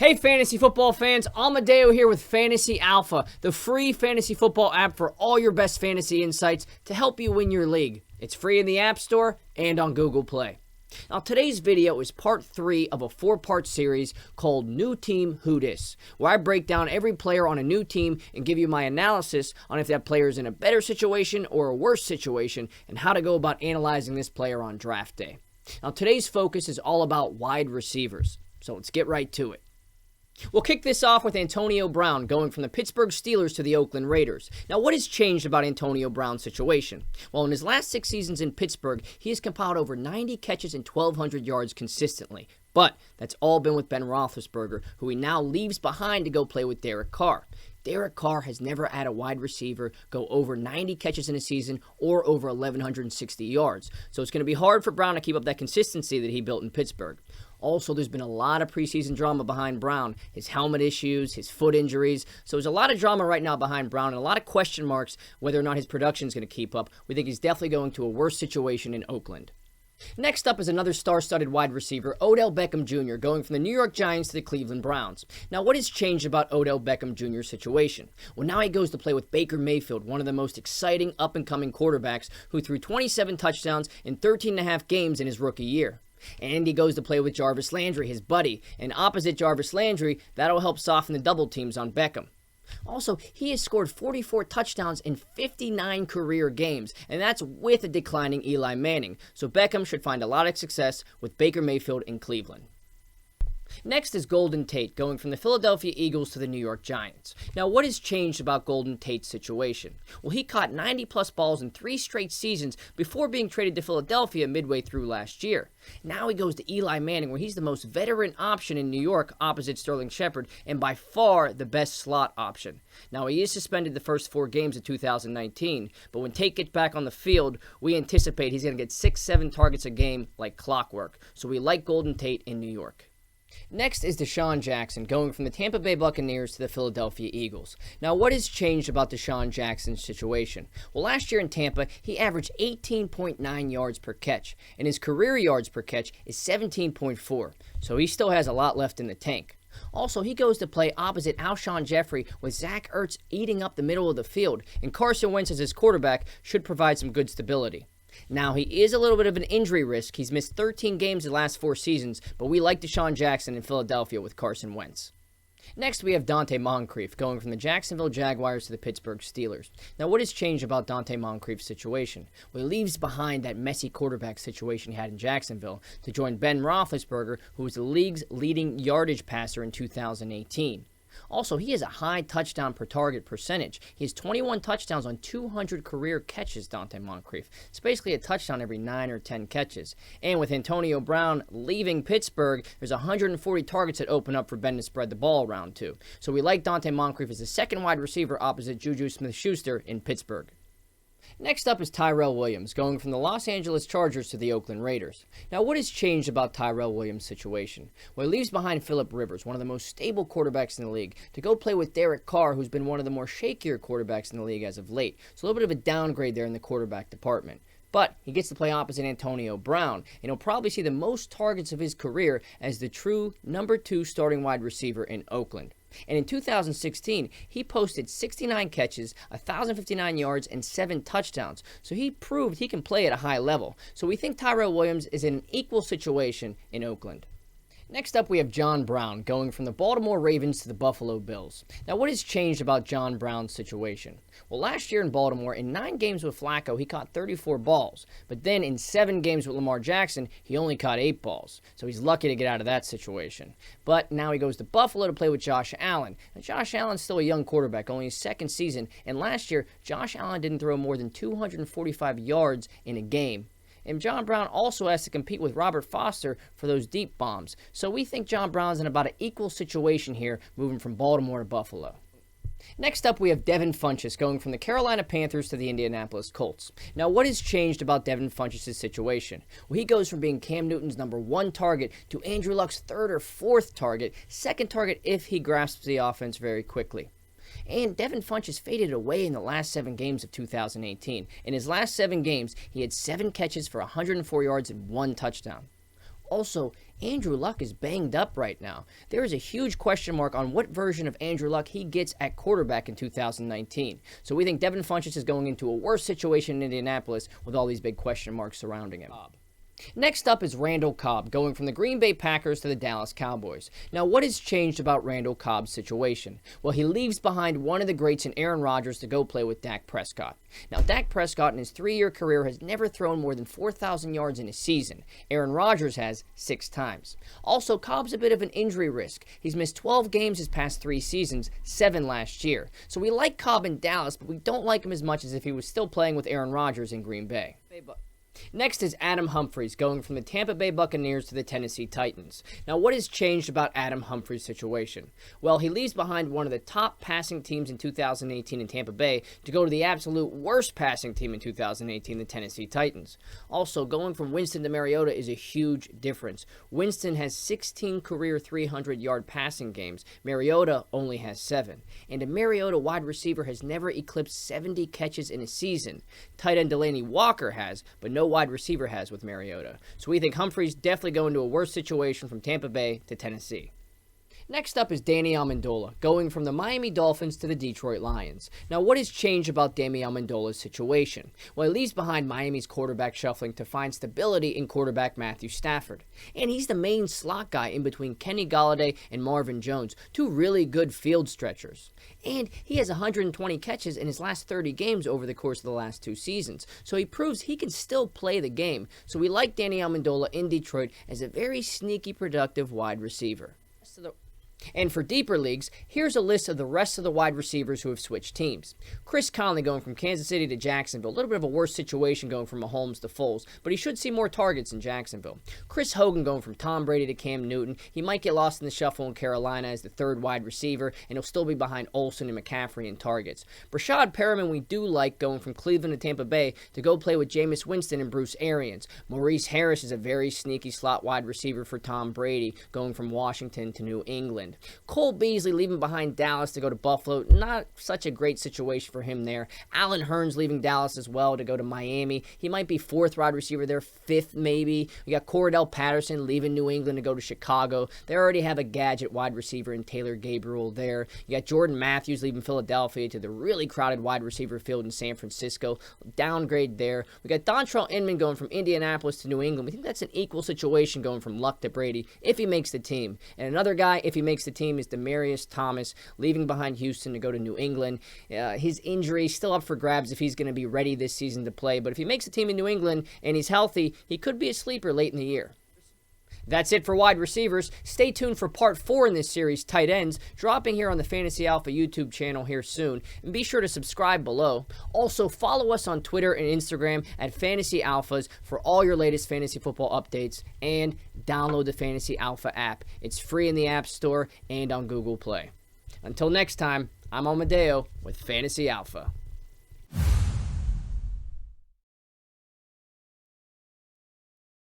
Hey fantasy football fans, Amadeo here with Fantasy Alpha, the free fantasy football app for all your best fantasy insights to help you win your league. It's free in the App Store and on Google Play. Now today's video is part 3 of a 4-part series called New Team Who Dis, where I break down every player on a new team and give you my analysis on if that player is in a better situation or a worse situation and how to go about analyzing this player on draft day. Now today's focus is all about wide receivers, so let's get right to it. We'll kick this off with Antonio Brown going from the Pittsburgh Steelers to the Oakland Raiders. Now, what has changed about Antonio Brown's situation? Well, in his last 6 seasons in Pittsburgh, he has compiled over 90 catches and 1,200 yards consistently. But that's all been with Ben Roethlisberger, who he now leaves behind to go play with Derek Carr. Derek Carr has never had a wide receiver go over 90 catches in a season or over 1,160 yards. So it's going to be hard for Brown to keep up that consistency that he built in Pittsburgh. Also, there's been a lot of preseason drama behind Brown. His helmet issues, his foot injuries. So there's a lot of drama right now behind Brown and a lot of question marks whether or not his production is going to keep up. We think he's definitely going to a worse situation in Oakland. Next up is another star-studded wide receiver, Odell Beckham Jr., going from the New York Giants to the Cleveland Browns. Now, what has changed about Odell Beckham Jr.'s situation? Well, now he goes to play with Baker Mayfield, one of the most exciting up-and-coming quarterbacks who threw 27 touchdowns in 13.5 games in his rookie year. And he goes to play with Jarvis Landry, his buddy, and opposite Jarvis Landry, that'll help soften the double teams on Beckham. Also, he has scored 44 touchdowns in 59 career games, and that's with a declining Eli Manning, so Beckham should find a lot of success with Baker Mayfield in Cleveland. Next is Golden Tate, going from the Philadelphia Eagles to the New York Giants. Now, what has changed about Golden Tate's situation? Well, he caught 90-plus balls in 3 straight seasons before being traded to Philadelphia midway through last year. Now he goes to Eli Manning, where he's the most veteran option in New York opposite Sterling Shepard, and by far the best slot option. Now, he is suspended the first 4 games of 2019, but when Tate gets back on the field, we anticipate he's going to get 6-7 targets a game like clockwork. So we like Golden Tate in New York. Next is DeSean Jackson, going from the Tampa Bay Buccaneers to the Philadelphia Eagles. Now, what has changed about DeSean Jackson's situation? Well, last year in Tampa, he averaged 18.9 yards per catch, and his career yards per catch is 17.4, so he still has a lot left in the tank. Also, he goes to play opposite Alshon Jeffrey with Zach Ertz eating up the middle of the field, and Carson Wentz as his quarterback should provide some good stability. Now, he is a little bit of an injury risk. He's missed 13 games the last 4 seasons, but we like DeSean Jackson in Philadelphia with Carson Wentz. Next, we have Donte Moncrief, going from the Jacksonville Jaguars to the Pittsburgh Steelers. Now, what has changed about Donte Moncrief's situation? Well, he leaves behind that messy quarterback situation he had in Jacksonville to join Ben Roethlisberger, who was the league's leading yardage passer in 2018. Also, he has a high touchdown per target percentage. He has 21 touchdowns on 200 career catches, Donte Moncrief. It's basically a touchdown every 9 or 10 catches. And with Antonio Brown leaving Pittsburgh, there's 140 targets that open up for Ben to spread the ball around to. So we like Donte Moncrief as the second wide receiver opposite Juju Smith-Schuster in Pittsburgh. Next up is Tyrell Williams, going from the Los Angeles Chargers to the Oakland Raiders. Now, what has changed about Tyrell Williams' situation? Well, he leaves behind Phillip Rivers, one of the most stable quarterbacks in the league, to go play with Derek Carr, who's been one of the more shakier quarterbacks in the league as of late. So a little bit of a downgrade there in the quarterback department. But he gets to play opposite Antonio Brown, and he'll probably see the most targets of his career as the true number 2 starting wide receiver in Oakland. And in 2016, he posted 69 catches, 1,059 yards, and 7 touchdowns. So he proved he can play at a high level. So we think Tyrell Williams is in an equal situation in Oakland. Next up, we have John Brown, going from the Baltimore Ravens to the Buffalo Bills. Now, what has changed about John Brown's situation? Well, last year in Baltimore, in 9 games with Flacco, he caught 34 balls. But then in 7 games with Lamar Jackson, he only caught 8 balls. So he's lucky to get out of that situation. But now he goes to Buffalo to play with Josh Allen. Now, Josh Allen's still a young quarterback, only his 2nd season. And last year, Josh Allen didn't throw more than 245 yards in a game. And John Brown also has to compete with Robert Foster for those deep bombs. So we think John Brown's in about an equal situation here, moving from Baltimore to Buffalo. Next up, we have Devin Funchess, going from the Carolina Panthers to the Indianapolis Colts. Now, what has changed about Devin Funchess' situation? Well, he goes from being Cam Newton's number 1 target to Andrew Luck's 3rd or 4th target, 2nd target if he grasps the offense very quickly. And Devin Funchess faded away in the last 7 games of 2018. In his last 7 games, he had 7 catches for 104 yards and 1 touchdown. Also, Andrew Luck is banged up right now. There is a huge question mark on what version of Andrew Luck he gets at quarterback in 2019. So we think Devin Funchess is going into a worse situation in Indianapolis with all these big question marks surrounding him. Next up is Randall Cobb, going from the Green Bay Packers to the Dallas Cowboys. Now, what has changed about Randall Cobb's situation? Well, he leaves behind one of the greats in Aaron Rodgers to go play with Dak Prescott. Now, Dak Prescott in his 3-year career has never thrown more than 4,000 yards in a season. Aaron Rodgers has 6 times. Also, Cobb's a bit of an injury risk. He's missed 12 games his past 3 seasons, 7 last year. So we like Cobb in Dallas, but we don't like him as much as if he was still playing with Aaron Rodgers in Green Bay. Next is Adam Humphries, going from the Tampa Bay Buccaneers to the Tennessee Titans. Now, what has changed about Adam Humphries' situation? Well, he leaves behind one of the top passing teams in 2018 in Tampa Bay to go to the absolute worst passing team in 2018, the Tennessee Titans. Also, going from Winston to Mariota is a huge difference. Winston has 16 career 300-yard passing games. Mariota only has 7. And a Mariota wide receiver has never eclipsed 70 catches in a season. Tight end Delaney Walker has, but no wide receiver has with Mariota. So we think Humphries definitely going to a worse situation from Tampa Bay to Tennessee. Next up is Danny Amendola, going from the Miami Dolphins to the Detroit Lions. Now, what has changed about Danny Amendola's situation? Well, he leaves behind Miami's quarterback shuffling to find stability in quarterback Matthew Stafford. And he's the main slot guy in between Kenny Golladay and Marvin Jones, 2 really good field stretchers. And he has 120 catches in his last 30 games over the course of the last 2 seasons. So he proves he can still play the game. So we like Danny Amendola in Detroit as a very sneaky, productive wide receiver. And for deeper leagues, here's a list of the rest of the wide receivers who have switched teams. Chris Conley going from Kansas City to Jacksonville. A little bit of a worse situation going from Mahomes to Foles, but he should see more targets in Jacksonville. Chris Hogan going from Tom Brady to Cam Newton. He might get lost in the shuffle in Carolina as the 3rd wide receiver, and he'll still be behind Olsen and McCaffrey in targets. Brashad Perriman we do like, going from Cleveland to Tampa Bay to go play with Jameis Winston and Bruce Arians. Maurice Harris is a very sneaky slot wide receiver for Tom Brady, going from Washington to New England. Cole Beasley leaving behind Dallas to go to Buffalo. Not such a great situation for him there. Allen Hurns leaving Dallas as well to go to Miami. He might be 4th wide receiver there, 5th maybe. We got Cordell Patterson leaving New England to go to Chicago. They already have a gadget wide receiver in Taylor Gabriel there. You got Jordan Matthews leaving Philadelphia to the really crowded wide receiver field in San Francisco. Downgrade there. We got Dontrell Inman going from Indianapolis to New England. We think that's an equal situation going from Luck to Brady if he makes the team. And another guy, if he makes the team, is Demaryius Thomas, leaving behind Houston to go to New England. His injury still up for grabs if he's going to be ready this season to play, but if he makes the team in New England and he's healthy, he could be a sleeper late in the year. That's it for wide receivers. Stay tuned for part 4 in this series, tight ends, dropping here on the Fantasy Alpha YouTube channel here soon. And be sure to subscribe below. Also, follow us on Twitter and Instagram at Fantasy Alphas for all your latest fantasy football updates. And download the Fantasy Alpha app. It's free in the App Store and on Google Play. Until next time, I'm Amadeo with Fantasy Alpha.